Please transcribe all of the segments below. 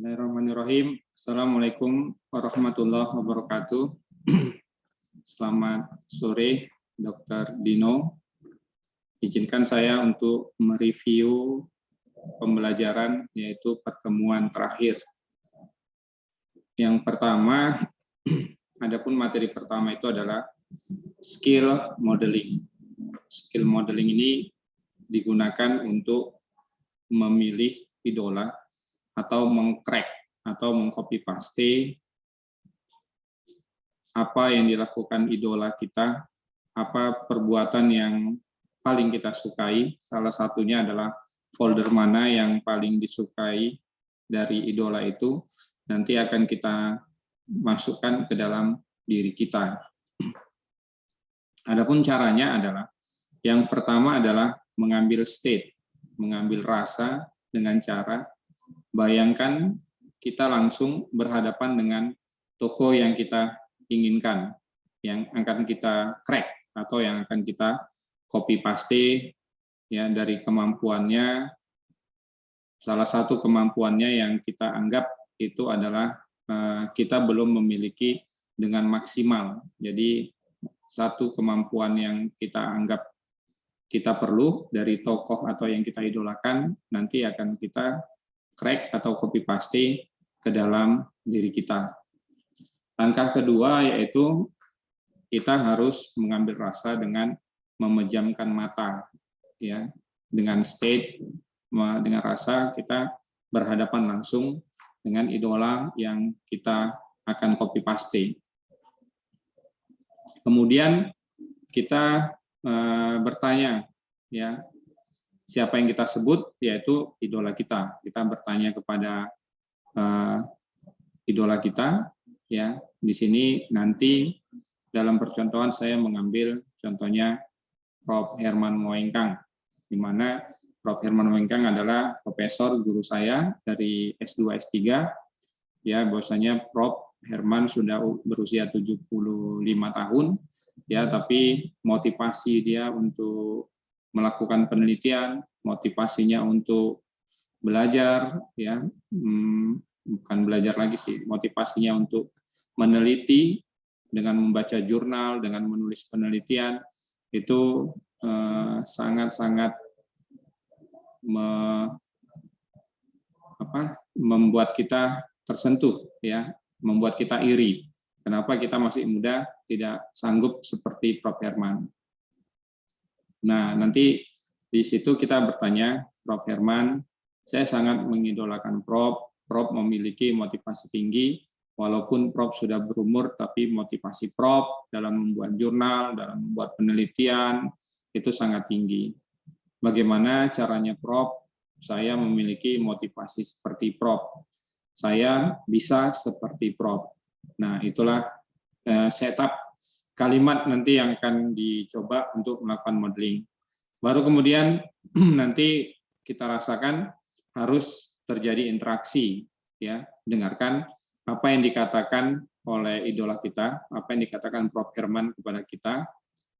Bismillahirrahmanirrahim. Assalamualaikum warahmatullahi wabarakatuh. Selamat sore, Dr. Dino. Izinkan saya untuk mereview pembelajaran, yaitu pertemuan terakhir. Yang pertama, adapun materi pertama itu adalah skill modeling. Skill modeling ini digunakan untuk memilih idola atau mengcrack atau mengcopy paste apa yang dilakukan idola kita, apa perbuatan yang paling kita sukai. Salah satunya adalah folder mana yang paling disukai dari idola itu, nanti akan kita masukkan ke dalam diri kita. Adapun caranya adalah, yang pertama adalah mengambil state, mengambil rasa dengan cara bayangkan kita langsung berhadapan dengan toko yang kita inginkan, yang akan kita crack atau yang akan kita copy paste ya dari kemampuannya. Salah satu kemampuannya yang kita anggap itu adalah kita belum memiliki dengan maksimal. Jadi satu kemampuan yang kita anggap kita perlu dari tokoh atau yang kita idolakan, nanti akan kita crack atau copy paste ke dalam diri kita. Langkah kedua yaitu kita harus mengambil rasa dengan memejamkan mata, ya, dengan state, dengan rasa kita berhadapan langsung dengan idola yang kita akan copy paste. Kemudian kita bertanya, ya, siapa yang kita sebut, yaitu idola kita. Kita bertanya kepada idola kita, ya. Di sini nanti dalam percontohan saya mengambil contohnya Prof. Herman Moengkang, di mana Prof. Herman Moengkang adalah profesor guru saya dari S2 S3. Ya, bahwasanya Prof. Herman sudah berusia 75 tahun, ya, tapi motivasi dia untuk melakukan penelitian, motivasinya untuk belajar, ya, bukan belajar lagi sih, motivasinya untuk meneliti dengan membaca jurnal, dengan menulis penelitian, itu sangat-sangat membuat kita tersentuh, ya, membuat kita iri. Kenapa kita masih muda tidak sanggup seperti Prof. Herman? Nah, nanti di situ kita bertanya, Prof. Herman, saya sangat mengidolakan Prof. Prof memiliki motivasi tinggi, walaupun Prof sudah berumur, tapi motivasi Prof dalam membuat jurnal, dalam membuat penelitian, itu sangat tinggi. Bagaimana caranya Prof? Saya memiliki motivasi seperti Prof. Saya bisa seperti Prof. Nah, itulah setup kalimat nanti yang akan dicoba untuk melakukan modeling. Baru kemudian nanti kita rasakan harus terjadi interaksi, ya, dengarkan apa yang dikatakan oleh idola kita, apa yang dikatakan Prof. Herman kepada kita,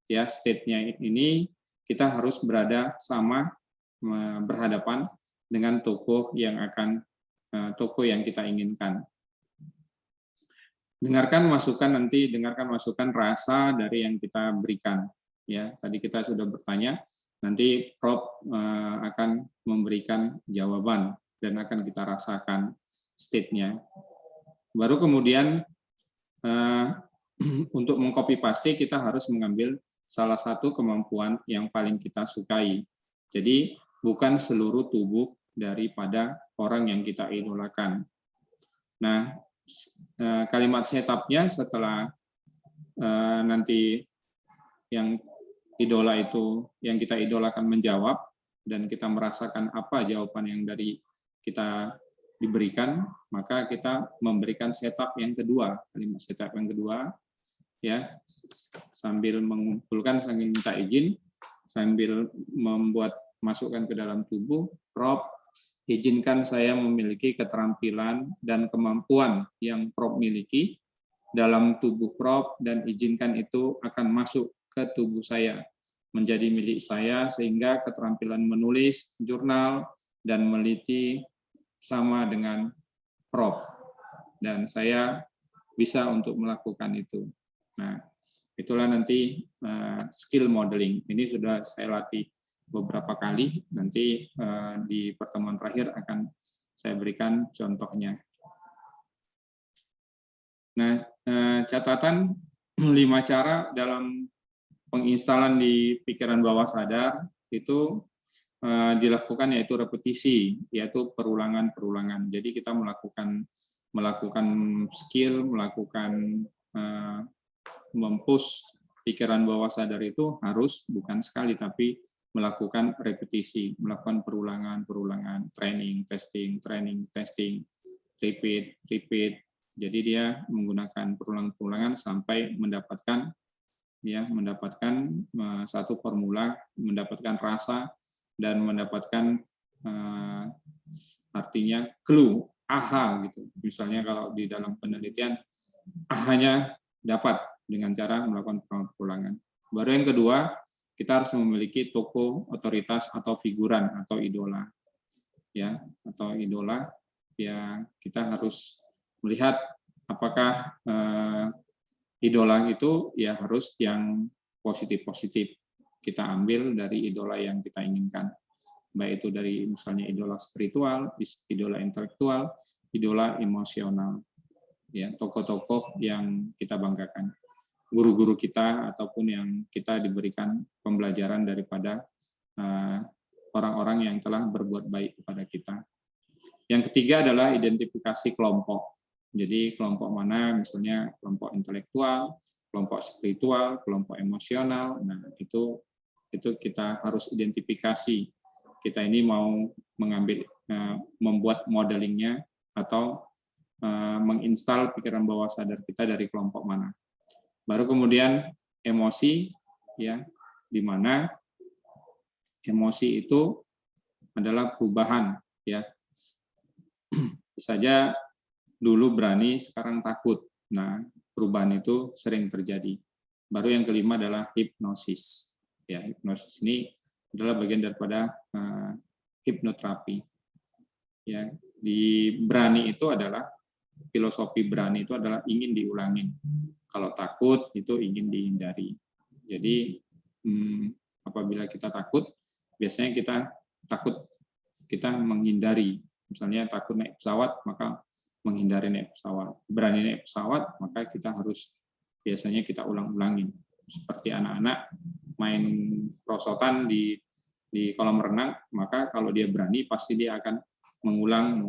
ya, state-nya ini kita harus berada sama, berhadapan dengan tokoh yang kita inginkan. Dengarkan masukan nanti, dengarkan masukan rasa dari yang kita berikan. Ya, tadi kita sudah bertanya, nanti Prof akan memberikan jawaban dan akan kita rasakan state-nya. Baru kemudian untuk mengcopy paste kita harus mengambil salah satu kemampuan yang paling kita sukai. Jadi bukan seluruh tubuh daripada orang yang kita idolakan. Nah, kalimat setup-nya setelah nanti yang idola itu, yang kita idolakan menjawab, dan kita merasakan apa jawaban yang dari kita diberikan, maka kita memberikan setup yang kedua, kalimat setup yang kedua, ya, sambil mengumpulkan, sambil minta izin, sambil membuat masukkan ke dalam tubuh. Prof, izinkan saya memiliki keterampilan dan kemampuan yang Prof miliki dalam tubuh Prof, dan izinkan itu akan masuk ke tubuh saya, menjadi milik saya, sehingga keterampilan menulis jurnal dan meneliti sama dengan prop, dan saya bisa untuk melakukan itu. Nah, itulah nanti skill modeling. Ini sudah saya latih beberapa kali, nanti di pertemuan terakhir akan saya berikan contohnya. Nah, catatan 5 cara dalam penginstalan di pikiran bawah sadar itu dilakukan, yaitu repetisi, yaitu perulangan-perulangan. Jadi kita melakukan skill, melakukan mempush pikiran bawah sadar itu harus bukan sekali, tapi melakukan repetisi, melakukan perulangan-perulangan, training, testing, repeat. Jadi dia menggunakan perulangan-perulangan sampai mendapatkan satu formula, mendapatkan rasa, dan mendapatkan artinya clue, aha gitu. Misalnya kalau di dalam penelitian, ahanya dapat dengan cara melakukan perulangan. Baru yang kedua, kita harus memiliki tokoh otoritas atau figuran atau idola. Ya, atau idola, ya kita harus melihat apakah idola itu ya harus yang positif-positif. Kita ambil dari idola yang kita inginkan. Baik itu dari misalnya idola spiritual, idola intelektual, idola emosional. Ya, tokoh-tokoh yang kita banggakan. Guru-guru kita ataupun yang kita diberikan pembelajaran daripada orang-orang yang telah berbuat baik kepada kita. Yang ketiga adalah identifikasi kelompok. Jadi kelompok mana, misalnya kelompok intelektual, kelompok spiritual, kelompok emosional. Nah, itu kita harus identifikasi. Kita ini mau mengambil, membuat modelingnya atau menginstal pikiran bawah sadar kita dari kelompok mana. Baru kemudian emosi, ya, di mana emosi itu adalah perubahan, ya. Bisa saja dulu berani, sekarang takut. Nah, perubahan itu sering terjadi. Baru yang kelima adalah hipnosis. Ya, hipnosis ini adalah bagian daripada hipnoterapi. Ya, di berani itu adalah filosofi berani itu adalah ingin diulangi. Kalau takut itu ingin dihindari. Jadi apabila kita takut, biasanya kita menghindari. Misalnya takut naik pesawat, maka menghindari naik pesawat. Berani naik pesawat, maka biasanya kita ulang-ulangin. Seperti anak-anak main prosotan di kolam renang, maka kalau dia berani pasti dia akan mengulang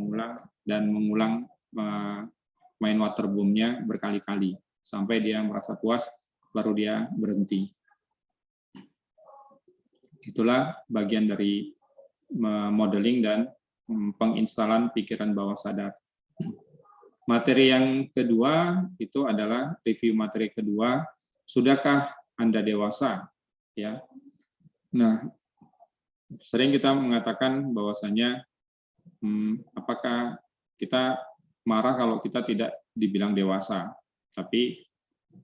main waterboom-nya berkali-kali sampai dia merasa puas, baru dia berhenti. Itulah bagian dari modeling dan penginstalan pikiran bawah sadar. Materi yang kedua itu adalah review materi kedua. Sudahkah Anda dewasa? Ya. Nah, sering kita mengatakan bahwasanya apakah kita marah kalau kita tidak dibilang dewasa? Tapi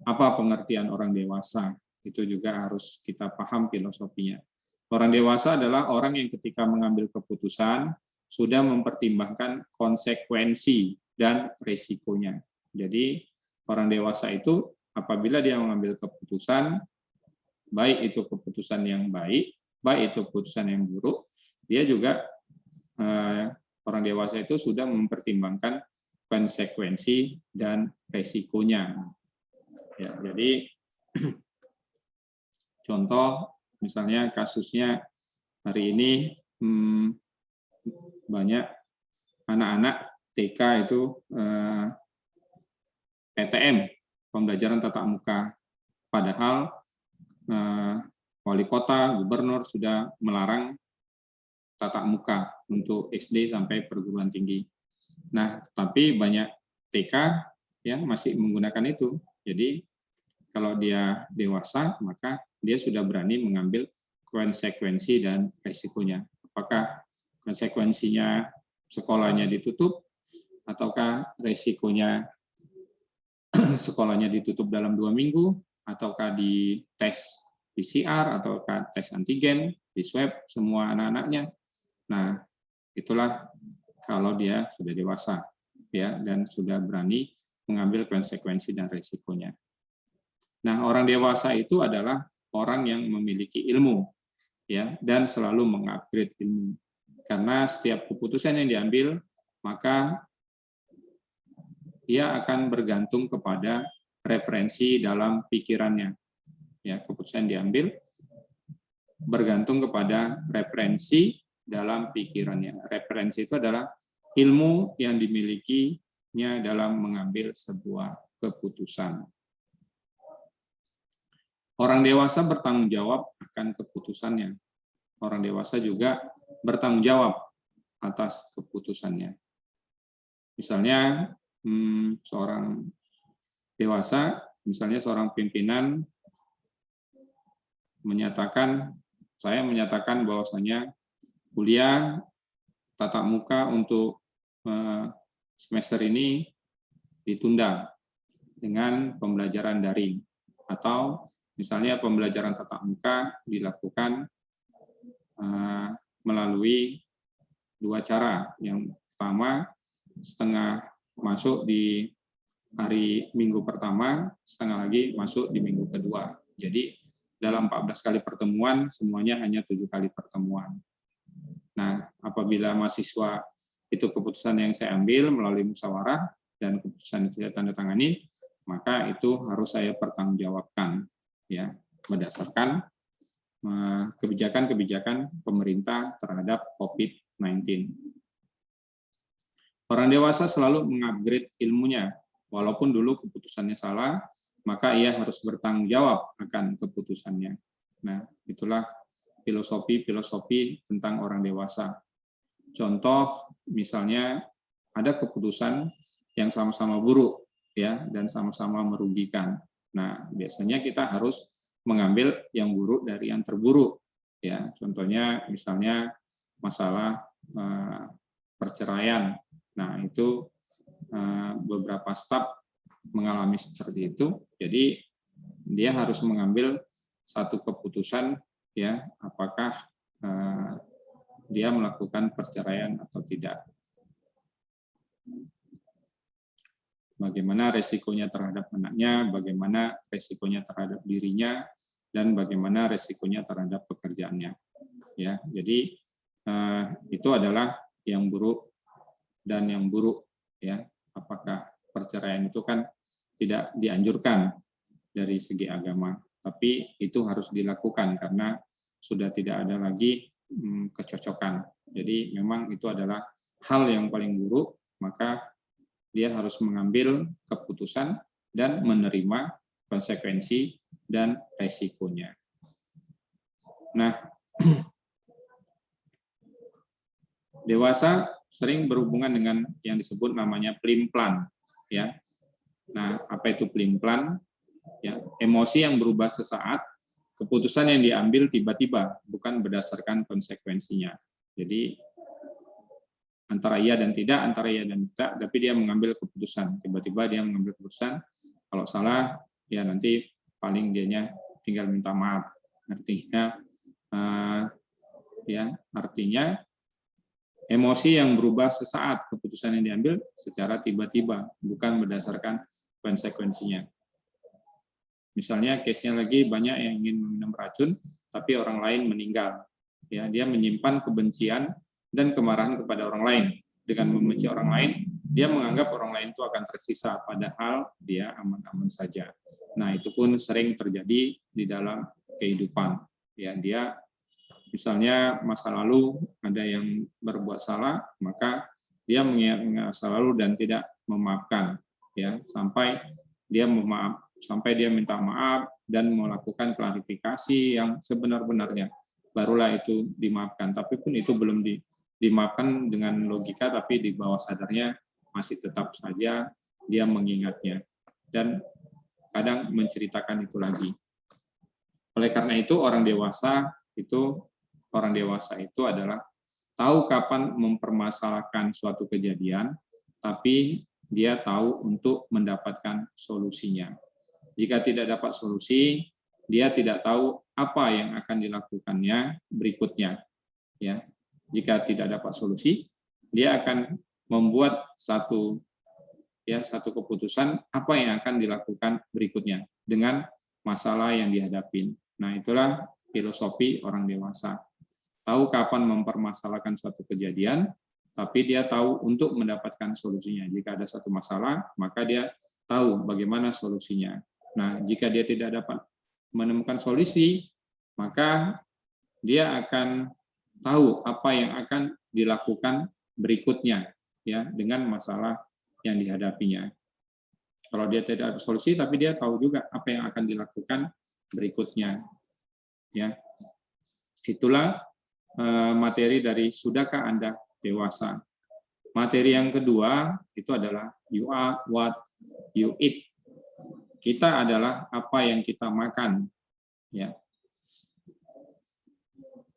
apa pengertian orang dewasa? Itu juga harus kita paham filosofinya. Orang dewasa adalah orang yang ketika mengambil keputusan sudah mempertimbangkan konsekuensi dan risikonya. Jadi orang dewasa itu apabila dia mengambil keputusan, baik itu keputusan yang baik itu keputusan yang buruk, dia juga orang dewasa itu sudah mempertimbangkan konsekuensi dan risikonya. Ya, jadi contoh misalnya kasusnya hari ini banyak anak-anak TK itu PTM, pembelajaran tatap muka. Padahal wali kota, gubernur sudah melarang tatap muka untuk SD sampai perguruan tinggi. Nah, tapi banyak TK yang masih menggunakan itu. Jadi kalau dia dewasa, maka dia sudah berani mengambil konsekuensi dan resikonya. Apakah konsekuensinya sekolahnya ditutup, ataukah resikonya sekolahnya ditutup dalam 2 minggu, ataukah di tes PCR, ataukah tes antigen, di swab semua anak-anaknya. Nah, itulah kalau dia sudah dewasa. ya, dan sudah berani mengambil konsekuensi dan resikonya. Nah, orang dewasa itu adalah orang yang memiliki ilmu, ya, dan selalu mengupgrade ilmu. Karena setiap keputusan yang diambil, maka ia akan bergantung kepada referensi dalam pikirannya. Ya, keputusan diambil bergantung kepada referensi dalam pikirannya. Referensi itu adalah ilmu yang dimilikinya dalam mengambil sebuah keputusan. Orang dewasa bertanggung jawab akan keputusannya. Orang dewasa juga bertanggung jawab atas keputusannya. Misalnya, seorang dewasa, misalnya seorang pimpinan saya menyatakan bahwasanya kuliah tatap muka untuk semester ini ditunda dengan pembelajaran daring, atau misalnya pembelajaran tatap muka dilakukan melalui 2 cara. Yang pertama, setengah masuk di hari minggu pertama, setengah lagi masuk di minggu kedua. Jadi dalam 14 kali pertemuan, semuanya hanya 7 kali pertemuan. Nah, apabila mahasiswa itu keputusan yang saya ambil melalui musyawarah dan keputusan itu saya tanda tangani, maka itu harus saya pertanggungjawabkan, ya, berdasarkan kebijakan-kebijakan pemerintah terhadap COVID-19. Orang dewasa selalu mengupgrade ilmunya, walaupun dulu keputusannya salah, maka ia harus bertanggung jawab akan keputusannya. Nah, itulah filosofi tentang orang dewasa. Contoh, misalnya ada keputusan yang sama-sama buruk, ya, dan sama-sama merugikan. Nah, biasanya kita harus mengambil yang buruk dari yang terburuk, ya. Contohnya, misalnya masalah perceraian. Nah, itu beberapa staf mengalami seperti itu. Jadi dia harus mengambil satu keputusan, ya, apakah dia melakukan perceraian atau tidak. Bagaimana resikonya terhadap anaknya, bagaimana resikonya terhadap dirinya, dan bagaimana resikonya terhadap pekerjaannya. Ya, jadi itu adalah yang buruk dan yang buruk, ya. Apakah perceraian itu kan tidak dianjurkan dari segi agama, tapi itu harus dilakukan karena sudah tidak ada lagi kecocokan. Jadi memang itu adalah hal yang paling buruk, maka dia harus mengambil keputusan dan menerima konsekuensi dan resikonya. Nah, dewasa sering berhubungan dengan yang disebut namanya pelin-pelan, ya. Nah, apa itu pelin-pelan? Ya, emosi yang berubah sesaat, keputusan yang diambil tiba-tiba, bukan berdasarkan konsekuensinya. Jadi antara iya dan tidak, tapi dia mengambil keputusan. Tiba-tiba dia mengambil keputusan, kalau salah, ya nanti paling dianya tinggal minta maaf. Artinya emosi yang berubah sesaat, keputusan yang diambil secara tiba-tiba, bukan berdasarkan konsekuensinya. Misalnya case-nya lagi banyak yang ingin minum racun, tapi orang lain meninggal. Ya, dia menyimpan kebencian dan kemarahan kepada orang lain. Dengan membenci orang lain, dia menganggap orang lain itu akan tersisa, padahal dia aman-aman saja. Nah, itu pun sering terjadi di dalam kehidupan. Ya, dia misalnya masa lalu ada yang berbuat salah, maka dia mengingat masa lalu dan tidak memaafkan, ya, sampai dia minta maaf dan melakukan klarifikasi yang sebenar-benarnya, barulah itu dimaafkan. Tapi pun itu belum dimaafkan dengan logika, tapi di bawah sadarnya masih tetap saja dia mengingatnya dan kadang menceritakan itu lagi. Oleh karena itu orang dewasa itu adalah tahu kapan mempermasalahkan suatu kejadian, tapi dia tahu untuk mendapatkan solusinya. Jika tidak dapat solusi, dia tidak tahu apa yang akan dilakukannya berikutnya. Ya, jika tidak dapat solusi, dia akan membuat satu ya satu keputusan apa yang akan dilakukan berikutnya dengan masalah yang dihadapin. Nah, itulah filosofi orang dewasa. Tahu kapan mempermasalahkan suatu kejadian, tapi dia tahu untuk mendapatkan solusinya. Jika ada satu masalah, maka dia tahu bagaimana solusinya. Nah, jika dia tidak dapat menemukan solusi, maka dia akan tahu apa yang akan dilakukan berikutnya ya dengan masalah yang dihadapinya. Kalau dia tidak ada solusi, tapi dia tahu juga apa yang akan dilakukan berikutnya. Ya, itulah materi dari sudahkah Anda dewasa. Materi yang kedua itu adalah you are what you eat. Kita adalah apa yang kita makan. Ya,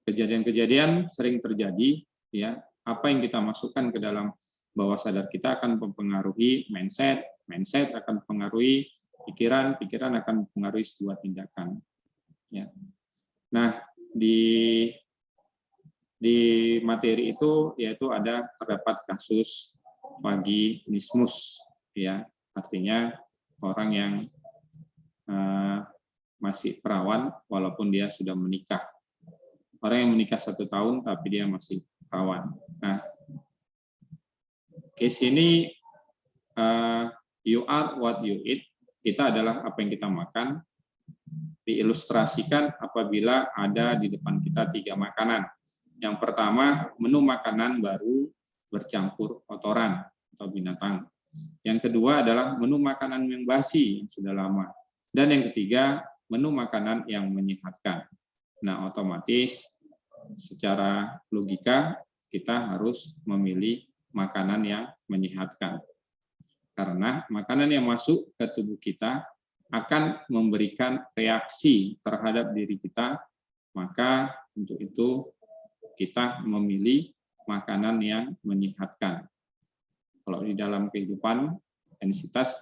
kejadian-kejadian sering terjadi. Ya, apa yang kita masukkan ke dalam bawah sadar kita akan mempengaruhi mindset, mindset akan mempengaruhi pikiran, pikiran akan mempengaruhi sebuah tindakan. Ya. Nah, di materi itu yaitu terdapat kasus vaginismus, ya, artinya orang yang masih perawan walaupun dia sudah menikah. Orang yang menikah 1 tahun tapi dia masih perawan. Nah, case ini you are what you eat, kita adalah apa yang kita makan, diilustrasikan apabila ada di depan kita 3 makanan. Yang pertama, menu makanan baru bercampur kotoran atau binatang. Yang kedua adalah menu makanan yang basi yang sudah lama. Dan yang ketiga, menu makanan yang menyehatkan. Nah, otomatis secara logika kita harus memilih makanan yang menyehatkan. Karena makanan yang masuk ke tubuh kita akan memberikan reaksi terhadap diri kita, maka untuk itu kita memilih makanan yang menyehatkan. Kalau di dalam kehidupan intensitas,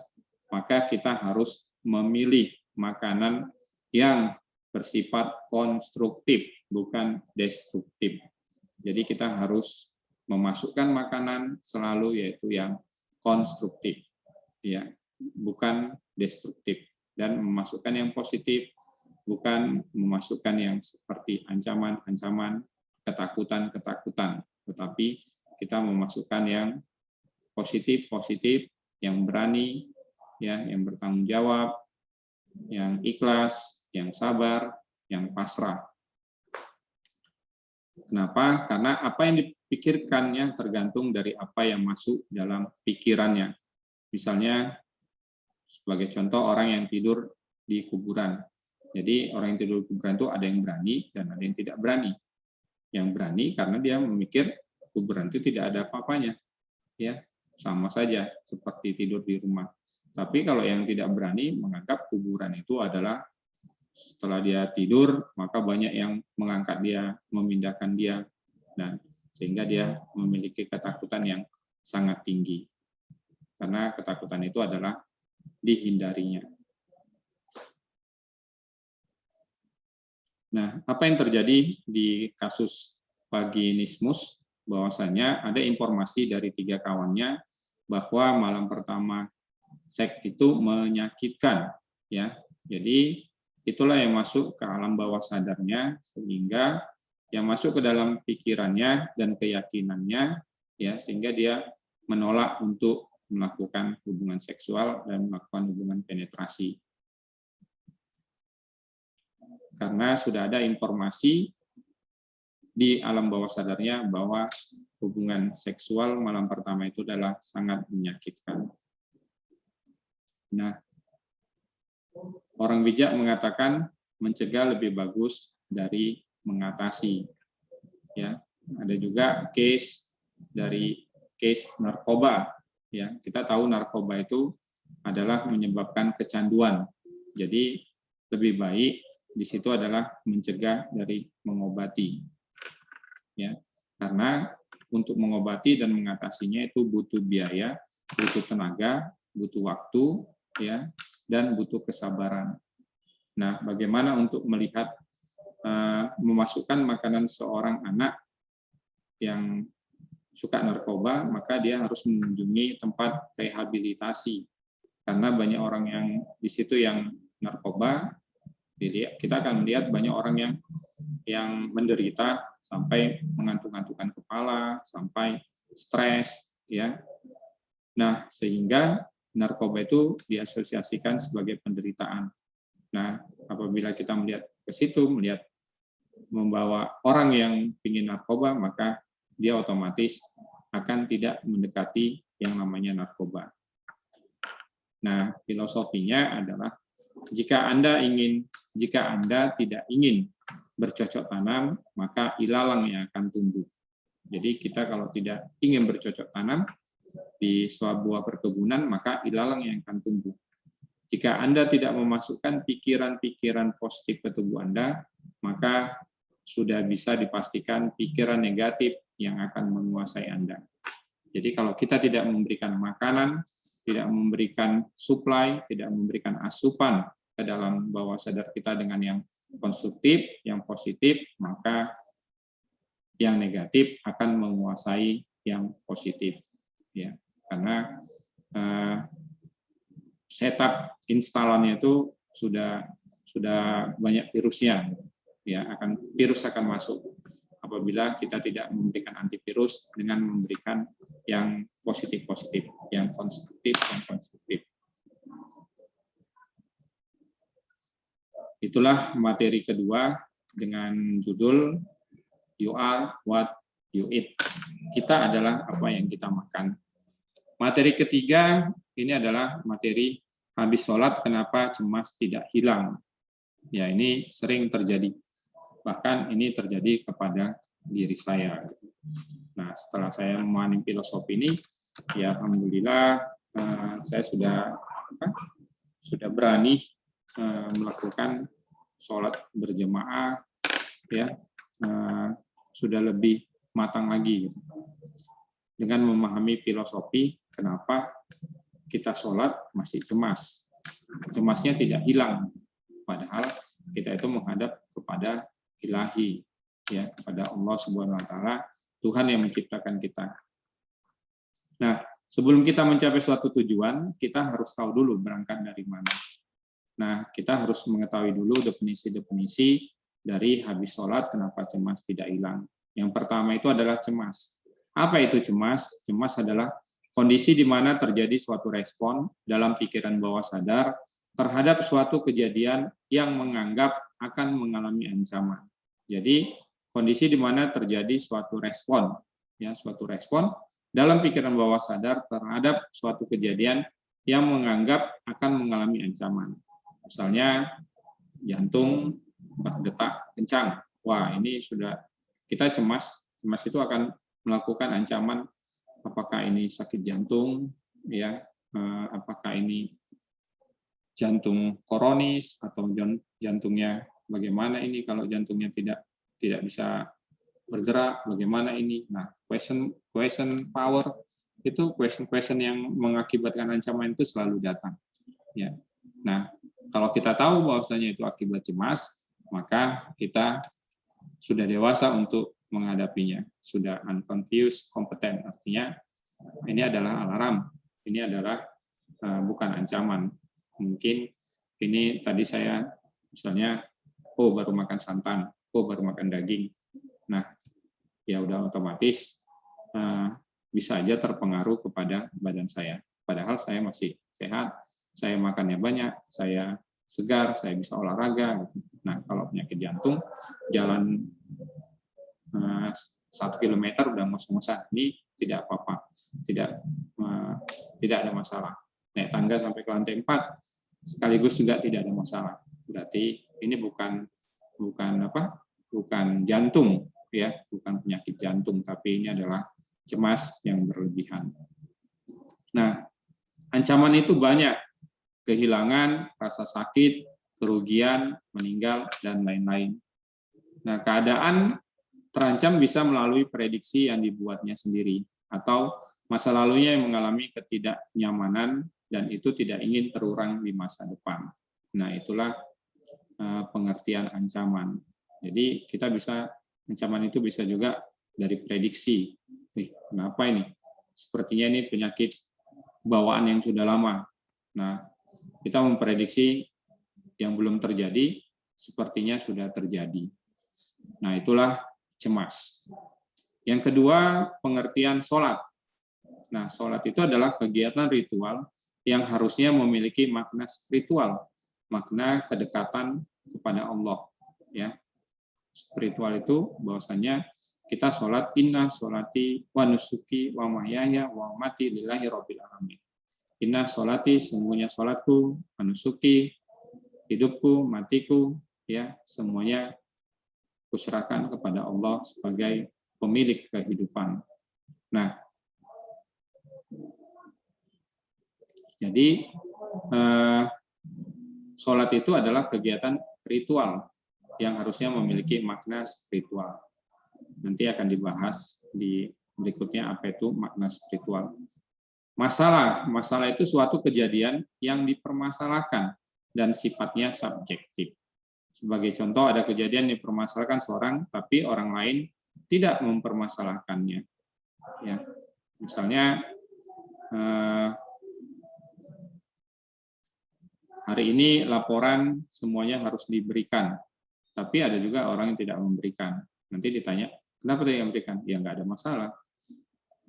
maka kita harus memilih makanan yang bersifat konstruktif, bukan destruktif. Jadi kita harus memasukkan makanan selalu yaitu yang konstruktif, ya, bukan destruktif, dan memasukkan yang positif, bukan memasukkan yang seperti ancaman-ancaman, ketakutan-ketakutan, tetapi kita memasukkan yang positif-positif, yang berani, ya, yang bertanggung jawab, yang ikhlas, yang sabar, yang pasrah. Kenapa? Karena apa yang dipikirkannya tergantung dari apa yang masuk dalam pikirannya. Misalnya, sebagai contoh orang yang tidur di kuburan. Jadi orang yang tidur di kuburan itu ada yang berani dan ada yang tidak berani. Yang berani karena dia memikir kuburan itu tidak ada apa-apanya. Ya, sama saja seperti tidur di rumah. Tapi kalau yang tidak berani menganggap kuburan itu adalah setelah dia tidur, maka banyak yang mengangkat dia, memindahkan dia, dan sehingga dia memiliki ketakutan yang sangat tinggi. Karena ketakutan itu adalah dihindarinya. Nah, apa yang terjadi di kasus vaginismus? Bahwasanya ada informasi dari 3 kawannya bahwa malam pertama seks itu menyakitkan, ya. Jadi itulah yang masuk ke alam bawah sadarnya, sehingga yang masuk ke dalam pikirannya dan keyakinannya, ya, sehingga dia menolak untuk melakukan hubungan seksual dan melakukan hubungan penetrasi. Karena sudah ada informasi di alam bawah sadarnya bahwa hubungan seksual malam pertama itu adalah sangat menyakitkan. Nah, orang bijak mengatakan mencegah lebih bagus dari mengatasi. Ya, ada juga case dari case narkoba. Ya, kita tahu narkoba itu adalah menyebabkan kecanduan. Jadi lebih baik di situ adalah mencegah dari mengobati. Ya, karena untuk mengobati dan mengatasinya itu butuh biaya, butuh tenaga, butuh waktu, ya, dan butuh kesabaran. Nah, bagaimana untuk melihat memasukkan makanan seorang anak yang suka narkoba, maka dia harus mengunjungi tempat rehabilitasi. Karena banyak orang yang di situ yang narkoba, kita akan melihat banyak orang yang menderita sampai mengantuk-antukan kepala, sampai stres, ya. Nah, sehingga narkoba itu diasosiasikan sebagai penderitaan. Nah, apabila kita melihat ke situ, melihat membawa orang yang ingin narkoba, maka dia otomatis akan tidak mendekati yang namanya narkoba. Nah, filosofinya adalah jika Anda tidak ingin bercocok tanam, maka ilalang yang akan tumbuh. Jadi kita kalau tidak ingin bercocok tanam di sebuah perkebunan, maka ilalang yang akan tumbuh. Jika Anda tidak memasukkan pikiran-pikiran positif ke tubuh Anda, maka sudah bisa dipastikan pikiran negatif yang akan menguasai Anda. Jadi kalau kita tidak memberikan makanan, tidak memberikan supply, tidak memberikan asupan ke dalam bawah sadar kita dengan yang konstruktif, yang positif, maka yang negatif akan menguasai yang positif. Ya, karena setup instalannya itu sudah banyak virusnya. Ya, virus akan masuk apabila kita tidak memberikan antivirus dengan memberikan yang positif-positif, yang konstruktif. Itulah materi kedua dengan judul You Are What You Eat. Kita adalah apa yang kita makan. Materi ketiga ini adalah materi habis sholat kenapa cemas tidak hilang. Ya, ini sering terjadi. Bahkan ini terjadi kepada diri saya. Nah, setelah saya memahami filosofi ini, ya alhamdulillah saya sudah berani melakukan sholat berjamaah, ya sudah lebih matang lagi gitu. Dengan memahami filosofi kenapa kita sholat masih cemas. Cemasnya tidak hilang, padahal kita itu menghadap kepada Ilahi, ya, kepada Allah Subhanahu wa taala, Tuhan yang menciptakan kita. Nah, sebelum kita mencapai suatu tujuan, kita harus tahu dulu berangkat dari mana. Nah, kita harus mengetahui dulu definisi-definisi dari habis sholat kenapa cemas tidak hilang. Yang pertama itu adalah cemas. Apa itu cemas? Cemas adalah kondisi di mana terjadi suatu respon dalam pikiran bawah sadar terhadap suatu kejadian yang menganggap akan mengalami ancaman. Jadi kondisi di mana terjadi suatu respon, ya suatu respon dalam pikiran bawah sadar terhadap suatu kejadian yang menganggap akan mengalami ancaman. Misalnya jantung berdetak kencang, wah ini sudah kita cemas itu akan melakukan ancaman, apakah ini sakit jantung, ya, apakah ini jantung koronis atau jantungnya bagaimana ini kalau jantungnya tidak bisa bergerak, bagaimana ini. Nah, question power itu question yang mengakibatkan ancaman itu selalu datang. Ya. Nah, kalau kita tahu bahwasanya itu akibat cemas, maka kita sudah dewasa untuk menghadapinya, sudah unconfused, kompeten. Artinya ini adalah alarm, ini adalah bukan ancaman. Mungkin ini tadi saya misalnya, oh baru makan santan, oh baru makan daging. Nah, ya udah otomatis bisa aja terpengaruh kepada badan saya. Padahal saya masih sehat, saya makannya banyak, saya segar, saya bisa olahraga. Nah, kalau penyakit jantung, jalan 1 kilometer udah ngos-ngosan, ini tidak apa-apa, tidak ada masalah. Naik tangga sampai ke lantai 4 sekaligus juga tidak ada masalah. Berarti ini bukan jantung, ya, bukan penyakit jantung, tapi ini adalah cemas yang berlebihan. Nah, ancaman itu banyak, kehilangan, rasa sakit, kerugian, meninggal, dan lain-lain. Nah, keadaan terancam bisa melalui prediksi yang dibuatnya sendiri, atau masa lalunya yang mengalami ketidaknyamanan, dan itu tidak ingin terulang di masa depan. Nah, itulah pengertian ancaman. Jadi, ancaman itu bisa juga dari prediksi. Kenapa ini? Sepertinya ini penyakit bawaan yang sudah lama. Nah, kita memprediksi yang belum terjadi, sepertinya sudah terjadi. Nah, itulah cemas. Yang kedua, pengertian sholat. Nah, sholat itu adalah kegiatan ritual yang harusnya memiliki makna spiritual, makna kedekatan kepada Allah. Ya, spiritual itu bahwasanya kita sholat, inna sholati wa nusuki wa mahyaya wa mati lillahi rabbil alamin. Inna sholati, sungguhnya sholatku, wa nusuki, hidupku, matiku, ya semuanya kuserahkan kepada Allah sebagai pemilik kehidupan. Nah, jadi sholat itu adalah kegiatan ritual yang harusnya memiliki makna spiritual. Nanti akan dibahas di berikutnya apa itu makna spiritual. Masalah itu suatu kejadian yang dipermasalahkan dan sifatnya subjektif. Sebagai contoh, ada kejadian dipermasalahkan seorang, tapi orang lain tidak mempermasalahkannya. Ya, misalnya hari ini laporan semuanya harus diberikan, tapi ada juga orang yang tidak memberikan. Nanti ditanya, kenapa dia yang memberikan? Ya nggak ada masalah.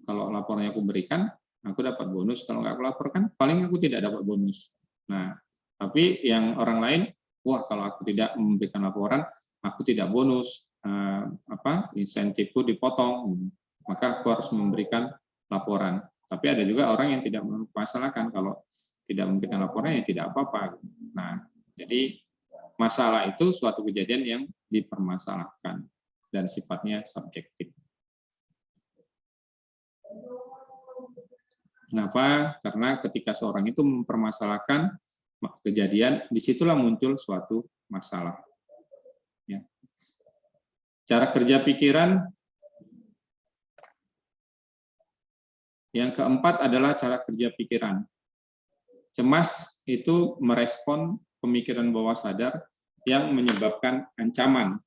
Kalau laporannya aku berikan, aku dapat bonus. Kalau nggak aku laporkan, paling aku tidak dapat bonus. Nah, tapi yang orang lain, wah kalau aku tidak memberikan laporan, aku tidak bonus, insentifku dipotong, maka aku harus memberikan laporan. Tapi ada juga orang yang tidak mempermasalahkan, kalau tidak memberikan laporan ya tidak apa-apa. Nah, jadi masalah itu suatu kejadian yang dipermasalahkan dan sifatnya subjektif. Kenapa? Karena ketika seorang itu mempermasalahkan kejadian, disitulah muncul suatu masalah. Ya. Cara kerja pikiran. Yang keempat adalah cara kerja pikiran. Cemas itu merespon pemikiran bawah sadar yang menyebabkan ancaman.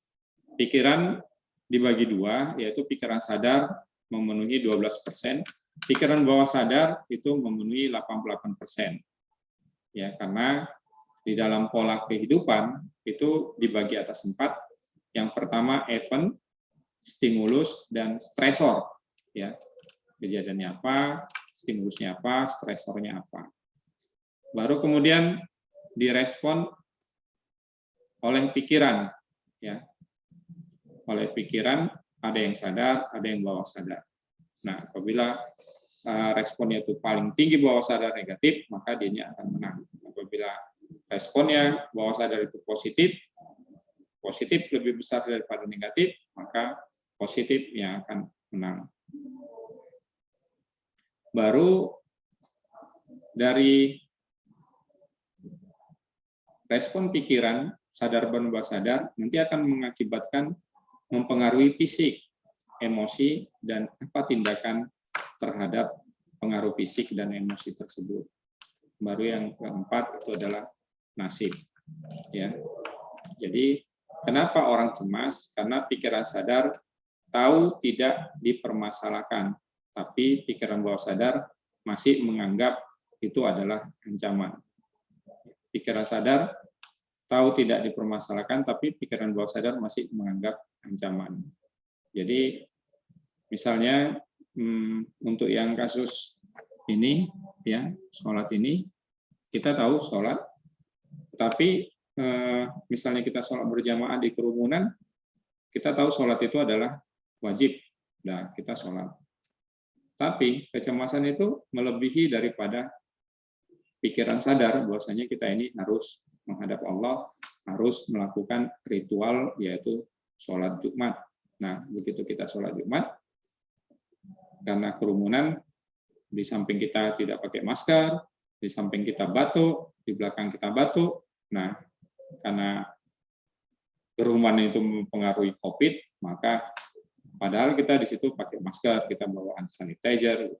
Pikiran dibagi dua, yaitu pikiran sadar memenuhi 12%, pikiran bawah sadar itu memenuhi 88%. Ya, karena di dalam pola kehidupan itu dibagi atas 4. Yang pertama event, stimulus, dan stresor. Ya, kejadiannya apa, stimulusnya apa, stresornya apa. Baru kemudian direspon oleh pikiran. Ya, oleh pikiran ada yang sadar, ada yang bawah sadar. Nah, apabila responnya itu paling tinggi bawah sadar negatif, maka dia akan menang. Apabila responnya bawah sadar itu positif lebih besar daripada negatif, maka positif yang akan menang. Baru dari respon pikiran, sadar dan bawah sadar, nanti akan mengakibatkan mempengaruhi fisik, emosi, dan apa tindakan terhadap pengaruh fisik dan emosi tersebut. Baru yang keempat itu adalah nasib. Ya. Jadi kenapa orang cemas? Karena pikiran sadar tahu tidak dipermasalahkan, tapi pikiran bawah sadar masih menganggap itu adalah ancaman. Pikiran sadar tahu tidak dipermasalahkan, tapi pikiran bawah sadar masih menganggap ancaman. Jadi misalnya untuk yang kasus ini, ya sholat ini, kita tahu sholat, tapi misalnya kita sholat berjamaah di kerumunan, kita tahu sholat itu adalah wajib, nah kita sholat. Tapi kecemasan itu melebihi daripada pikiran sadar bahwasanya kita ini harus menghadap Allah, harus melakukan ritual yaitu sholat Jumat. Nah, begitu kita sholat Jumat, karena kerumunan, di samping kita tidak pakai masker, di samping kita batuk, di belakang kita batuk. Nah, karena kerumunan itu mempengaruhi COVID, maka padahal kita di situ pakai masker, kita bawa hand sanitizer.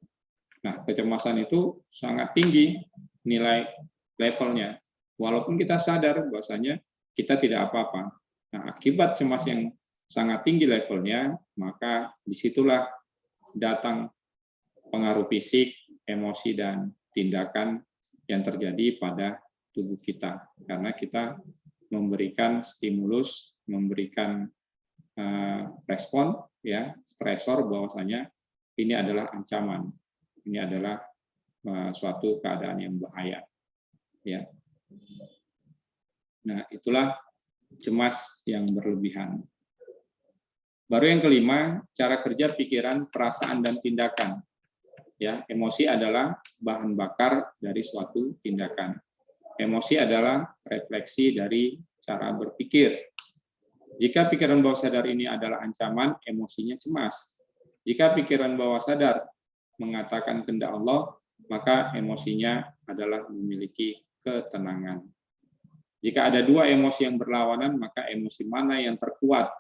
Nah, kecemasan itu sangat tinggi nilai levelnya. Walaupun kita sadar bahwasanya kita tidak apa-apa. Nah, akibat cemas yang sangat tinggi levelnya, maka disitulah datang pengaruh fisik, emosi, dan tindakan yang terjadi pada tubuh kita. Karena kita memberikan stimulus, memberikan respon, ya, stresor bahwasanya ini adalah ancaman, ini adalah suatu keadaan yang bahaya. Ya. Nah, itulah cemas yang berlebihan. Baru yang kelima, cara kerja pikiran, perasaan, dan tindakan. Ya, emosi adalah bahan bakar dari suatu tindakan. Emosi adalah refleksi dari cara berpikir. Jika pikiran bawah sadar ini adalah ancaman, emosinya cemas. Jika pikiran bawah sadar mengatakan kehendak Allah, maka emosinya adalah memiliki ketenangan. Jika ada dua emosi yang berlawanan, maka emosi mana yang terkuat?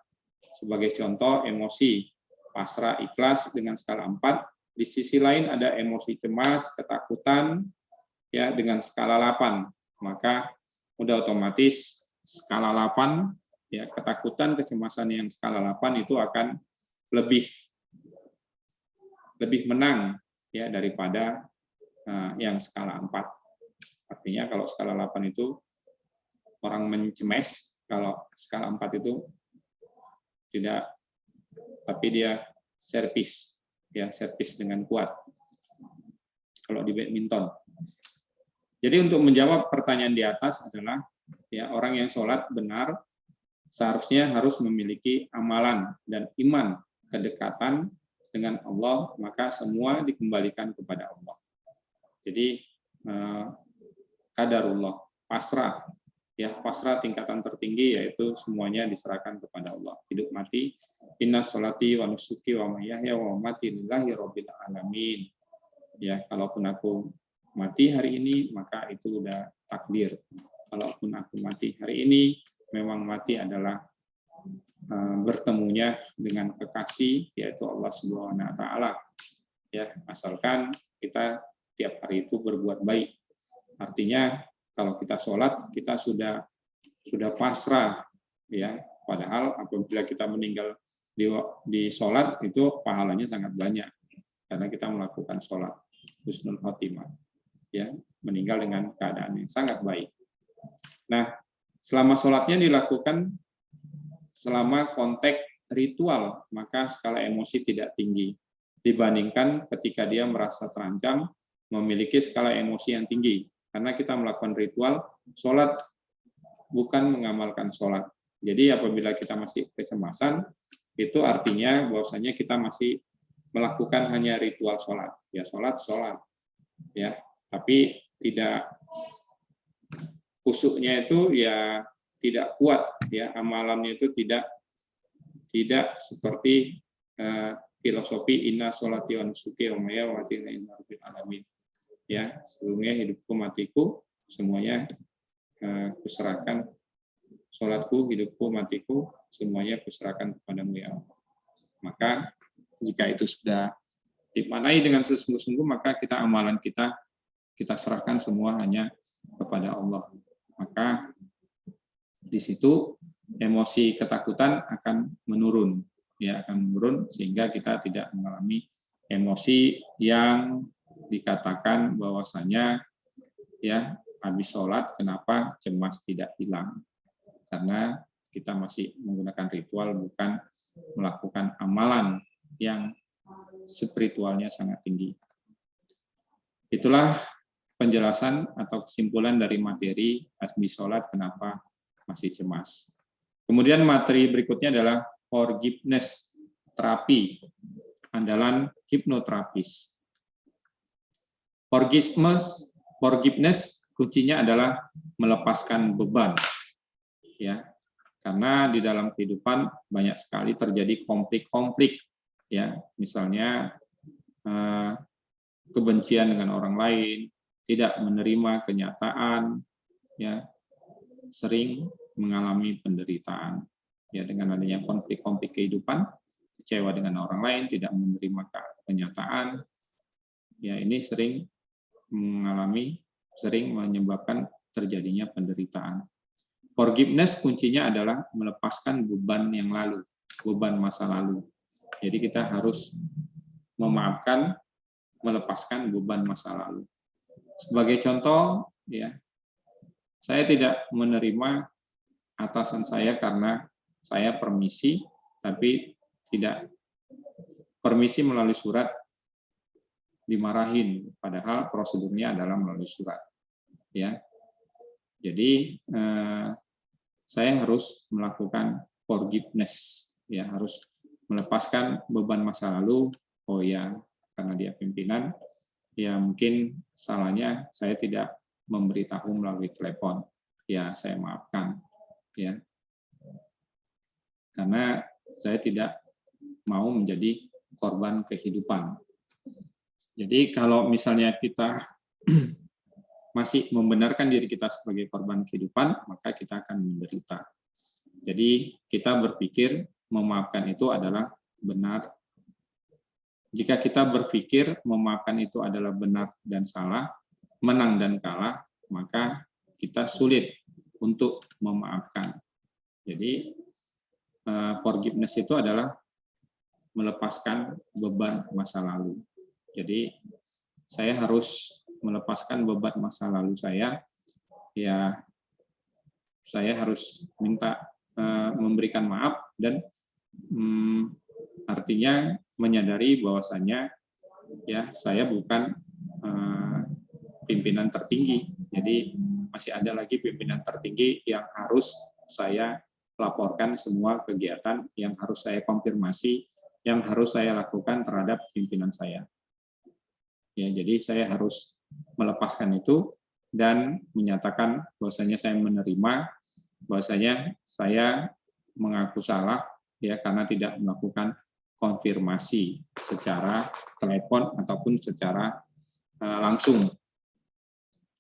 Sebagai contoh, emosi pasrah ikhlas dengan skala 4. Di sisi lain ada emosi cemas, ketakutan, ya, dengan skala 8. Maka udah otomatis skala 8, ya, ketakutan, kecemasan yang skala 8 itu akan lebih menang, ya, daripada yang skala 4. Artinya kalau skala 8 itu orang mencemes, kalau skala 4 itu tidak, tapi dia servis, ya, servis dengan kuat. Kalau di badminton. Jadi untuk menjawab pertanyaan di atas adalah, ya, orang yang sholat benar seharusnya harus memiliki amalan dan iman, kedekatan dengan Allah, maka semua dikembalikan kepada Allah. Jadi qadarullah, pasrah, ya, pasrah tingkatan tertinggi yaitu semuanya diserahkan kepada Allah. Hidup mati, inna sholati wa nusuki wa mahyaya wa mamati lillahi rabbil alamin. Ya, kalaupun aku mati hari ini, maka itu udah takdir. Kalaupun aku mati hari ini, memang mati adalah bertemunya dengan kekasih, yaitu Allah Subhanahu wa Ta'ala. Ya, asalkan kita tiap hari itu berbuat baik. Artinya kalau kita sholat, kita sudah pasrah, ya. Padahal apabila kita meninggal di sholat itu pahalanya sangat banyak, karena kita melakukan sholat husnul khotimah, ya, meninggal dengan keadaan yang sangat baik. Nah, selama sholatnya dilakukan selama konteks ritual, maka skala emosi tidak tinggi dibandingkan ketika dia merasa terancam, memiliki skala emosi yang tinggi. Karena kita melakukan ritual, sholat bukan mengamalkan sholat. Jadi apabila kita masih kecemasan, itu artinya bahwasanya kita masih melakukan hanya ritual sholat. Ya, sholat, ya, tapi tidak, khusyuknya itu ya tidak kuat, ya, amalannya itu tidak seperti filosofi inna sholati wa nusuki wa mahyaya wa mamati lillahi rabbil alamin. Ya, sebelumnya hidupku matiku semuanya kuserahkan, sholatku, hidupku, matiku semuanya kuserahkan kepadamu, ya Allah. Maka jika itu sudah dimaknai dengan sesungguh-sungguh, maka amalan kita serahkan semua hanya kepada Allah. Maka di situ emosi ketakutan akan menurun, ya, akan menurun sehingga kita tidak mengalami emosi yang dikatakan bahwasanya, ya, habis sholat kenapa cemas tidak hilang, karena kita masih menggunakan ritual, bukan melakukan amalan yang spiritualnya sangat tinggi. Itulah penjelasan atau kesimpulan dari materi habis sholat kenapa masih cemas. Kemudian materi berikutnya adalah forgiveness terapi, andalan hipnoterapis. Forgiveness kuncinya adalah melepaskan beban, ya, karena di dalam kehidupan banyak sekali terjadi konflik-konflik, ya, misalnya kebencian dengan orang lain, tidak menerima kenyataan, ya, sering mengalami penderitaan, ya, dengan adanya konflik-konflik kehidupan, kecewa dengan orang lain, tidak menerima kenyataan, ya, ini sering menyebabkan terjadinya penderitaan. Forgiveness kuncinya adalah melepaskan beban yang lalu, beban masa lalu. Jadi kita harus memaafkan melepaskan beban masa lalu. Sebagai contoh, ya, saya tidak menerima atasan saya karena saya permisi, tapi tidak permisi melalui surat dimarahin, padahal prosedurnya adalah melalui surat. Ya, jadi saya harus melakukan forgiveness, ya, harus melepaskan beban masa lalu. Oh ya, karena dia pimpinan, ya mungkin salahnya saya tidak memberitahu melalui telepon. Ya, saya maafkan, ya, karena saya tidak mau menjadi korban kehidupan. Jadi kalau misalnya kita masih membenarkan diri kita sebagai korban kehidupan, maka kita akan menderita. Jadi kita berpikir memaafkan itu adalah benar. Jika kita berpikir memaafkan itu adalah benar dan salah, menang dan kalah, maka kita sulit untuk memaafkan. Jadi forgiveness itu adalah melepaskan beban masa lalu. Jadi saya harus melepaskan beban masa lalu saya, ya saya harus minta memberikan maaf dan artinya menyadari bahwasannya ya saya bukan pimpinan tertinggi, jadi masih ada lagi pimpinan tertinggi yang harus saya laporkan semua kegiatan, yang harus saya konfirmasi, yang harus saya lakukan terhadap pimpinan saya. Ya, jadi saya harus melepaskan itu dan menyatakan bahwasanya saya menerima, bahwasanya saya mengaku salah ya karena tidak melakukan konfirmasi secara telepon ataupun secara langsung,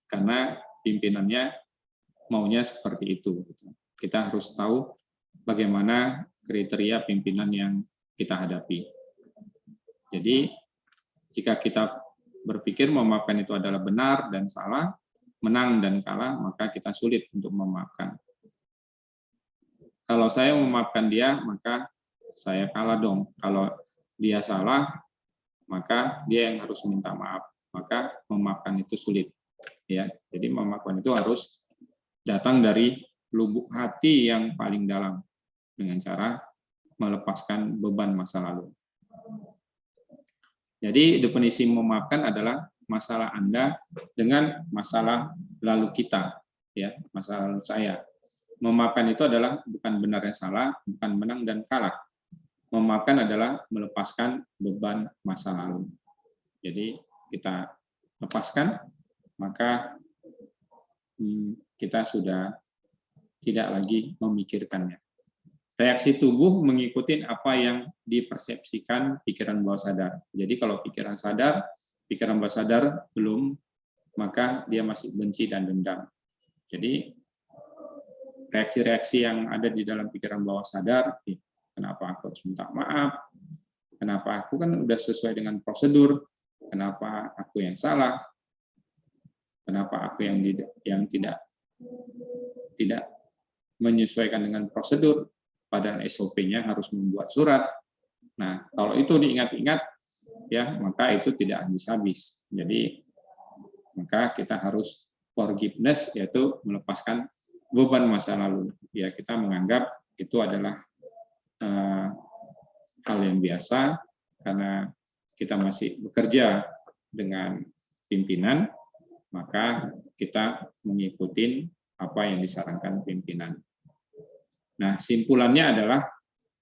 karena pimpinannya maunya seperti itu. Kita harus tahu bagaimana kriteria pimpinan yang kita hadapi. Jadi jika kita berpikir memaafkan itu adalah benar dan salah, menang dan kalah, maka kita sulit untuk memaafkan. Kalau saya memaafkan dia, maka saya kalah dong. Kalau dia salah, maka dia yang harus minta maaf. Maka memaafkan itu sulit. Ya, jadi memaafkan itu harus datang dari lubuk hati yang paling dalam dengan cara melepaskan beban masa lalu. Jadi definisi memaafkan adalah masalah Anda dengan masalah lalu kita, ya, masa lalu saya. Memaafkan itu adalah bukan benar dan salah, bukan menang dan kalah. Memaafkan adalah melepaskan beban masa lalu. Jadi kita lepaskan, maka kita sudah tidak lagi memikirkannya. Reaksi tubuh mengikuti apa yang dipersepsikan pikiran bawah sadar. Jadi kalau pikiran bawah sadar belum, maka dia masih benci dan dendam. Jadi reaksi-reaksi yang ada di dalam pikiran bawah sadar, kenapa aku harus minta maaf? Kenapa aku kan udah sesuai dengan prosedur? Kenapa aku yang salah? Kenapa aku yang tidak menyesuaikan dengan prosedur? Padahal SOP-nya harus membuat surat. Nah, kalau itu diingat-ingat, ya maka itu tidak habis-habis. Jadi, maka kita harus forgiveness, yaitu melepaskan beban masa lalu. Ya, kita menganggap itu adalah hal yang biasa, karena kita masih bekerja dengan pimpinan, maka kita mengikuti apa yang disarankan pimpinan. Nah, simpulannya adalah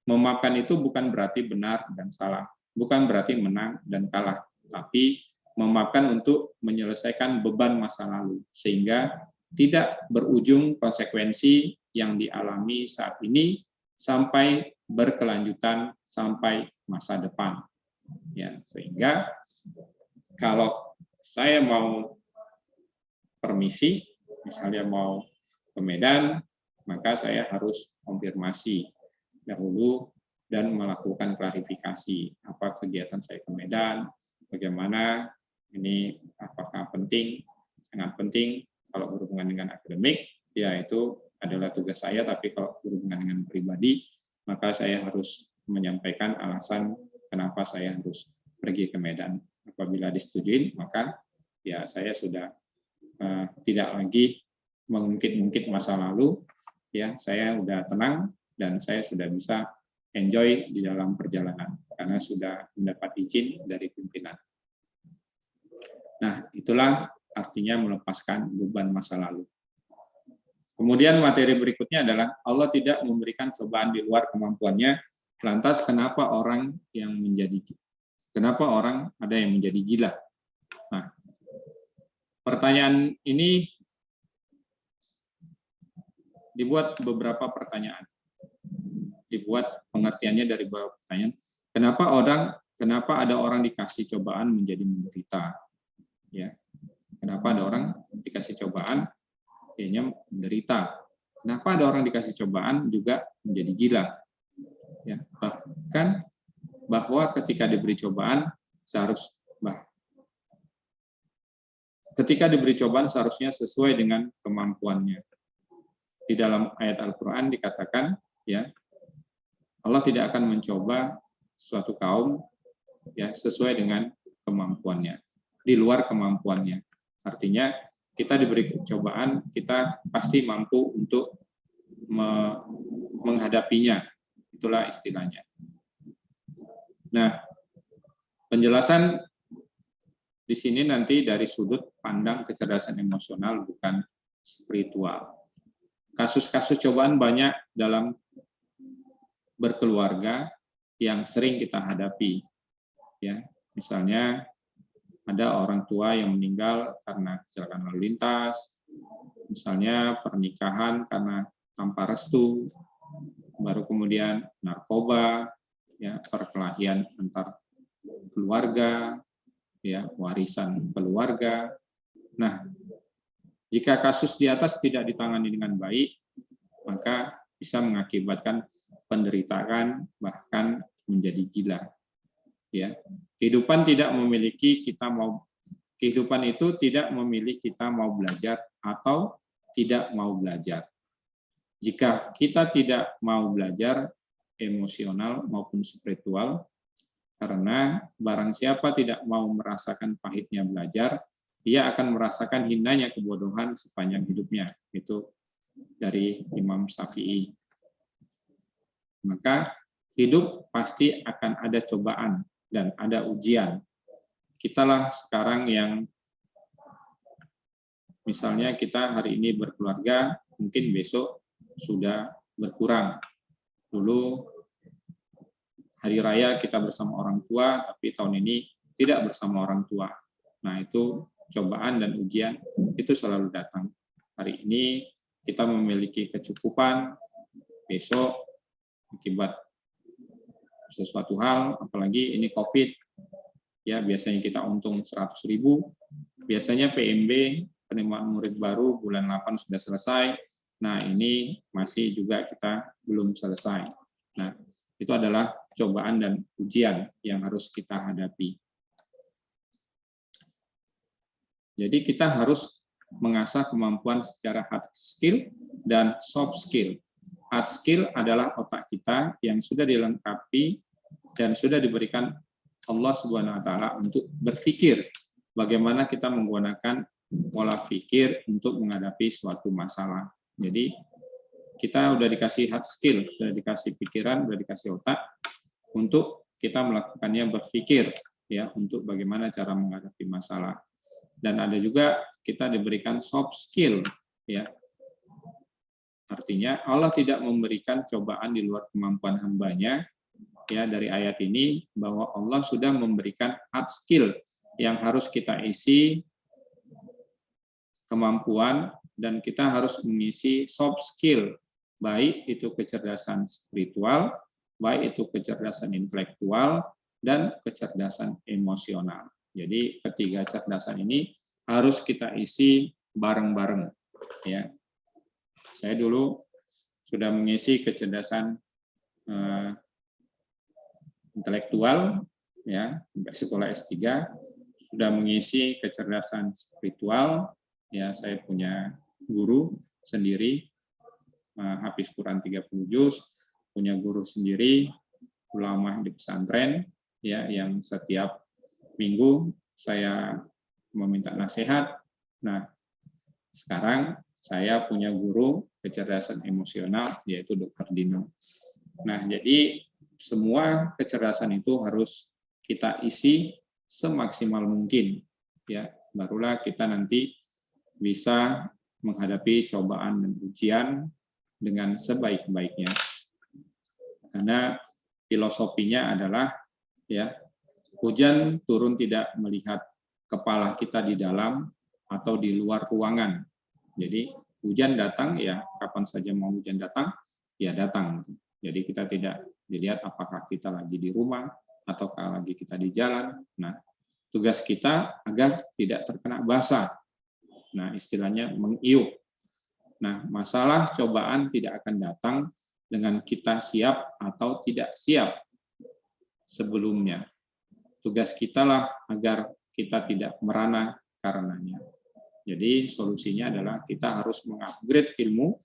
memaafkan itu bukan berarti benar dan salah, bukan berarti menang dan kalah, tapi memaafkan untuk menyelesaikan beban masa lalu, sehingga tidak berujung konsekuensi yang dialami saat ini sampai berkelanjutan sampai masa depan. Ya, sehingga kalau saya mau permisi, misalnya mau ke Medan, maka saya harus konfirmasi dahulu dan melakukan klarifikasi apa kegiatan saya ke Medan, bagaimana ini, apakah penting, sangat penting. Kalau berhubungan dengan akademik, ya itu adalah tugas saya, tapi kalau berhubungan dengan pribadi, maka saya harus menyampaikan alasan kenapa saya harus pergi ke Medan. Apabila disetujui, maka ya saya sudah tidak lagi mengungkit-ungkit masa lalu, ya saya sudah tenang dan saya sudah bisa enjoy di dalam perjalanan karena sudah mendapat izin dari pimpinan. Nah, itulah artinya melepaskan beban masa lalu. Kemudian materi berikutnya adalah Allah tidak memberikan cobaan di luar kemampuannya. Lantas kenapa orang ada yang menjadi gila? Nah, pertanyaan ini dibuat beberapa pertanyaan. Dibuat pengertiannya dari beberapa pertanyaan. Kenapa ada orang dikasih cobaan menjadi menderita? Ya. Kenapa ada orang dikasih cobaan akhirnya menderita? Kenapa ada orang dikasih cobaan juga menjadi gila? Ya, bahkan bahwa ketika diberi cobaan seharusnya sesuai dengan kemampuannya. Di dalam ayat Al-Qur'an dikatakan, ya, Allah tidak akan mencoba suatu kaum ya sesuai dengan kemampuannya, di luar kemampuannya. Artinya kita diberi cobaan, kita pasti mampu untuk menghadapinya. Itulah istilahnya. Nah, penjelasan di sini nanti dari sudut pandang kecerdasan emosional, bukan spiritual. Kasus-kasus cobaan banyak dalam berkeluarga yang sering kita hadapi. Ya, misalnya ada orang tua yang meninggal karena kecelakaan lalu lintas, misalnya pernikahan karena tanpa restu, baru kemudian narkoba, ya, perkelahian antar keluarga, ya, warisan keluarga. Nah, jika kasus di atas tidak ditangani dengan baik, maka bisa mengakibatkan penderitaan bahkan menjadi gila. Ya, kehidupan itu tidak memilih kita mau belajar atau tidak mau belajar. Jika kita tidak mau belajar emosional maupun spiritual, karena barang siapa tidak mau merasakan pahitnya belajar, dia akan merasakan hinanya kebodohan sepanjang hidupnya. Itu dari Imam Syafi'i. Maka hidup pasti akan ada cobaan dan ada ujian. Kitalah sekarang yang misalnya kita hari ini berkeluarga, mungkin besok sudah berkurang. Dulu hari raya kita bersama orang tua, tapi tahun ini tidak bersama orang tua. Nah, itu cobaan dan ujian itu selalu datang. Hari ini kita memiliki kecukupan, besok akibat sesuatu hal, apalagi ini COVID, ya biasanya kita untung 100.000, biasanya PMB, penerimaan murid baru, bulan 8 sudah selesai, nah ini masih juga kita belum selesai. Nah, itu adalah cobaan dan ujian yang harus kita hadapi. Jadi kita harus mengasah kemampuan secara hard skill dan soft skill. Hard skill adalah otak kita yang sudah dilengkapi dan sudah diberikan Allah Subhanahu wa taala untuk berpikir bagaimana kita menggunakan pola pikir untuk menghadapi suatu masalah. Jadi kita sudah dikasih hard skill, sudah dikasih pikiran, sudah dikasih otak untuk kita melakukannya berpikir ya untuk bagaimana cara menghadapi masalah. Dan ada juga kita diberikan soft skill ya. Artinya Allah tidak memberikan cobaan di luar kemampuan hambanya. Ya, dari ayat ini bahwa Allah sudah memberikan hard skill yang harus kita isi kemampuan dan kita harus mengisi soft skill, baik itu kecerdasan spiritual, baik itu kecerdasan intelektual dan kecerdasan emosional. Jadi ketiga kecerdasan ini harus kita isi bareng-bareng ya. Saya dulu sudah mengisi kecerdasan intelektual ya, sampai sekolah S3, sudah mengisi kecerdasan spiritual ya, saya punya guru sendiri hafiz Quran 30 juz, punya guru sendiri ulama di pesantren ya yang setiap minggu saya meminta nasihat. Nah, sekarang saya punya guru kecerdasan emosional, yaitu Dr. Dino. Nah, jadi semua kecerdasan itu harus kita isi semaksimal mungkin, ya. Barulah kita nanti bisa menghadapi cobaan dan ujian dengan sebaik-baiknya. Karena filosofinya adalah, ya, hujan turun tidak melihat kepala kita di dalam atau di luar ruangan. Jadi hujan datang, ya kapan saja mau hujan datang, ya datang. Jadi kita tidak dilihat apakah kita lagi di rumah ataukah lagi kita di jalan. Nah, tugas kita agar tidak terkena basah. Nah, istilahnya mengiup. Nah, masalah cobaan tidak akan datang dengan kita siap atau tidak siap sebelumnya. Tugas kita lah agar kita tidak merana karenanya. Jadi solusinya adalah kita harus mengupgrade ilmu,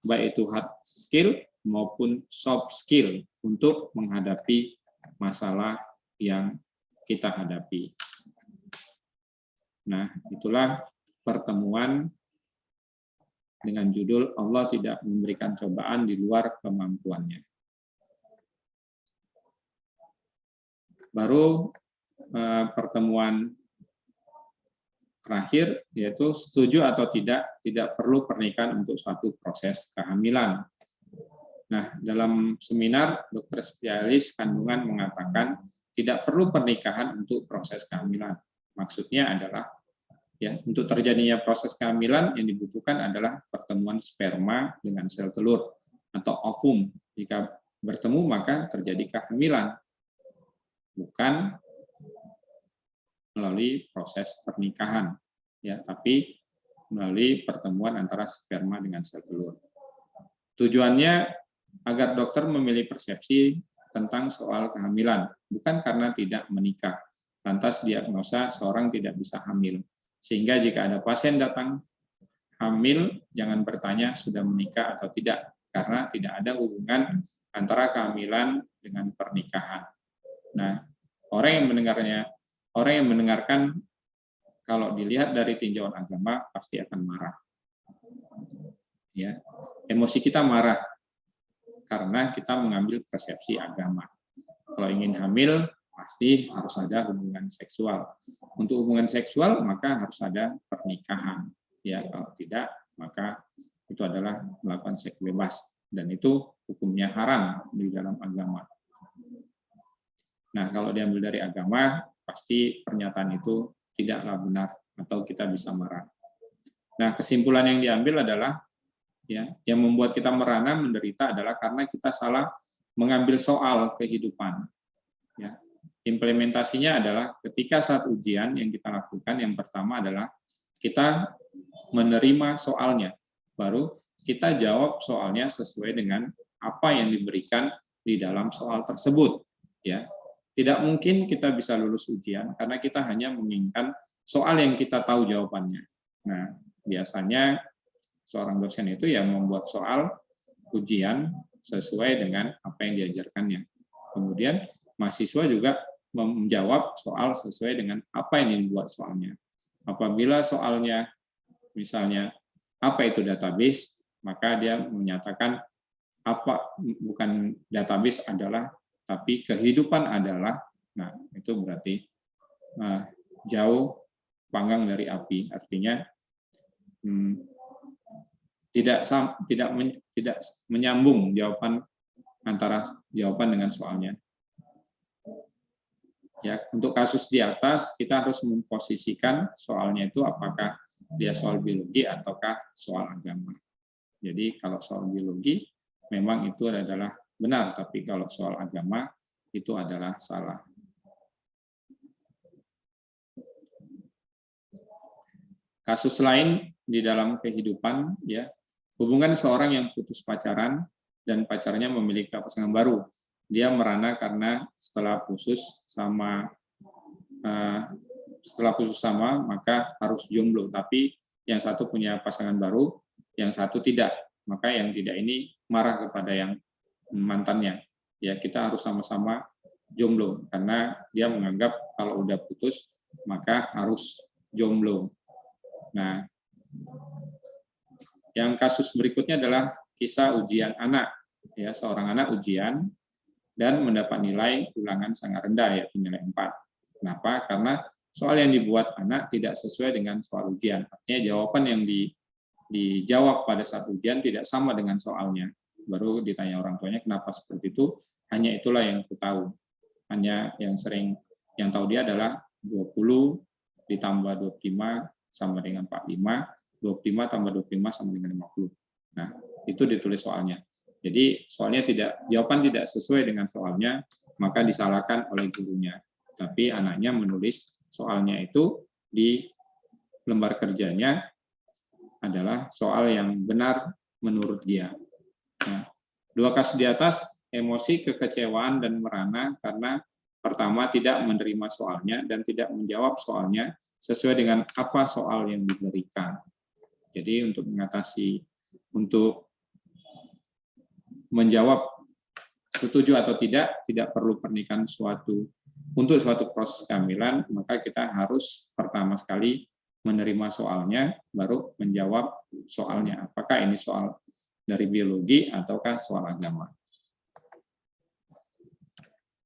baik itu hard skill maupun soft skill untuk menghadapi masalah yang kita hadapi. Nah, itulah pertemuan dengan judul Allah tidak memberikan cobaan di luar kemampuannya. Baru pertemuan terakhir, yaitu setuju atau tidak perlu pernikahan untuk suatu proses kehamilan. Nah, dalam seminar dokter spesialis kandungan mengatakan tidak perlu pernikahan untuk proses kehamilan. Maksudnya adalah, ya, untuk terjadinya proses kehamilan yang dibutuhkan adalah pertemuan sperma dengan sel telur atau ovum. Jika bertemu maka terjadi kehamilan, bukan melalui proses pernikahan, ya, tapi melalui pertemuan antara sperma dengan sel telur. Tujuannya agar dokter memilih persepsi tentang soal kehamilan, bukan karena tidak menikah. Lantas diagnosa seorang tidak bisa hamil. Sehingga jika ada pasien datang hamil, jangan bertanya sudah menikah atau tidak, karena tidak ada hubungan antara kehamilan dengan pernikahan. Nah, orang yang mendengarkan kalau dilihat dari tinjauan agama pasti akan marah. Ya, emosi kita marah karena kita mengambil persepsi agama. Kalau ingin hamil pasti harus ada hubungan seksual. Untuk hubungan seksual maka harus ada pernikahan. Ya, kalau tidak maka itu adalah melakukan seks bebas dan itu hukumnya haram di dalam agama. Nah, kalau diambil dari agama pasti pernyataan itu tidaklah benar atau kita bisa marah. Nah, kesimpulan yang diambil adalah, ya, yang membuat kita merana menderita adalah karena kita salah mengambil soal kehidupan. Ya, implementasinya adalah ketika saat ujian yang kita lakukan, yang pertama adalah kita menerima soalnya, baru kita jawab soalnya sesuai dengan apa yang diberikan di dalam soal tersebut. Ya, tidak mungkin kita bisa lulus ujian karena kita hanya menginginkan soal yang kita tahu jawabannya. Nah, biasanya seorang dosen itu yang membuat soal ujian sesuai dengan apa yang diajarkannya. Kemudian mahasiswa juga menjawab soal sesuai dengan apa yang dibuat soalnya. Apabila soalnya misalnya apa itu database, maka dia menyatakan apa bukan database adalah, tapi kehidupan adalah. Nah, itu berarti jauh panggang dari api. Artinya tidak menyambung jawaban antara jawaban dengan soalnya. Ya, untuk kasus di atas kita harus memposisikan soalnya itu apakah dia soal biologi ataukah soal agama. Jadi kalau soal biologi memang itu adalah benar, tapi kalau soal agama itu adalah salah. Kasus lain di dalam kehidupan, ya, hubungan seorang yang putus pacaran dan pacarnya memiliki pasangan baru. Dia merana karena setelah putus sama maka harus jomblo, tapi yang satu punya pasangan baru, yang satu tidak. Maka yang tidak ini marah kepada yang mantannya. Ya, kita harus sama-sama jomblo karena dia menganggap kalau udah putus maka harus jomblo. Nah, yang kasus berikutnya adalah kisah ujian anak. Ya, seorang anak ujian dan mendapat nilai ulangan sangat rendah, yaitu nilai 4. Kenapa? Karena soal yang dibuat anak tidak sesuai dengan soal ujian. Artinya jawaban yang dijawab pada saat ujian tidak sama dengan soalnya. Baru ditanya orang tuanya, kenapa seperti itu? Hanya itulah yang aku tahu. Hanya yang tahu dia adalah 20 ditambah 25 sama dengan 45, 25 tambah 25 sama dengan 50. Nah, itu ditulis soalnya. Jadi jawaban tidak sesuai dengan soalnya, maka disalahkan oleh gurunya. Tapi anaknya menulis soalnya itu di lembar kerjanya adalah soal yang benar menurut dia. Nah, 2 kasus di atas, emosi, kekecewaan, dan merana karena pertama tidak menerima soalnya dan tidak menjawab soalnya sesuai dengan apa soal yang diberikan. Jadi untuk menjawab setuju atau tidak perlu pernikahan untuk suatu proses kehamilan, maka kita harus pertama sekali menerima soalnya, baru menjawab soalnya. Apakah ini soal dari biologi ataukah soal agama.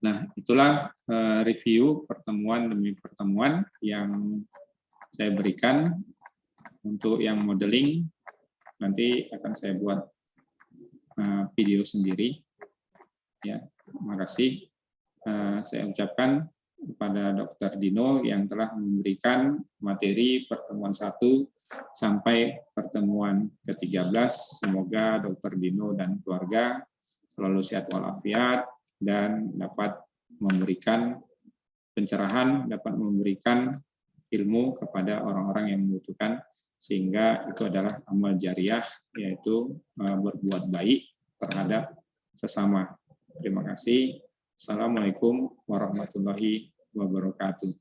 Nah, itulah review pertemuan demi pertemuan yang saya berikan. Untuk yang modeling, nanti akan saya buat video sendiri. Ya, terima kasih. Saya ucapkan kepada Dr. Dino yang telah memberikan materi pertemuan 1 sampai pertemuan ke-13. Semoga Dr. Dino dan keluarga selalu sehat walafiat dan dapat memberikan pencerahan, dapat memberikan ilmu kepada orang-orang yang membutuhkan, sehingga itu adalah amal jariah, yaitu berbuat baik terhadap sesama. Terima kasih. Assalamualaikum warahmatullahi wabarakatuh.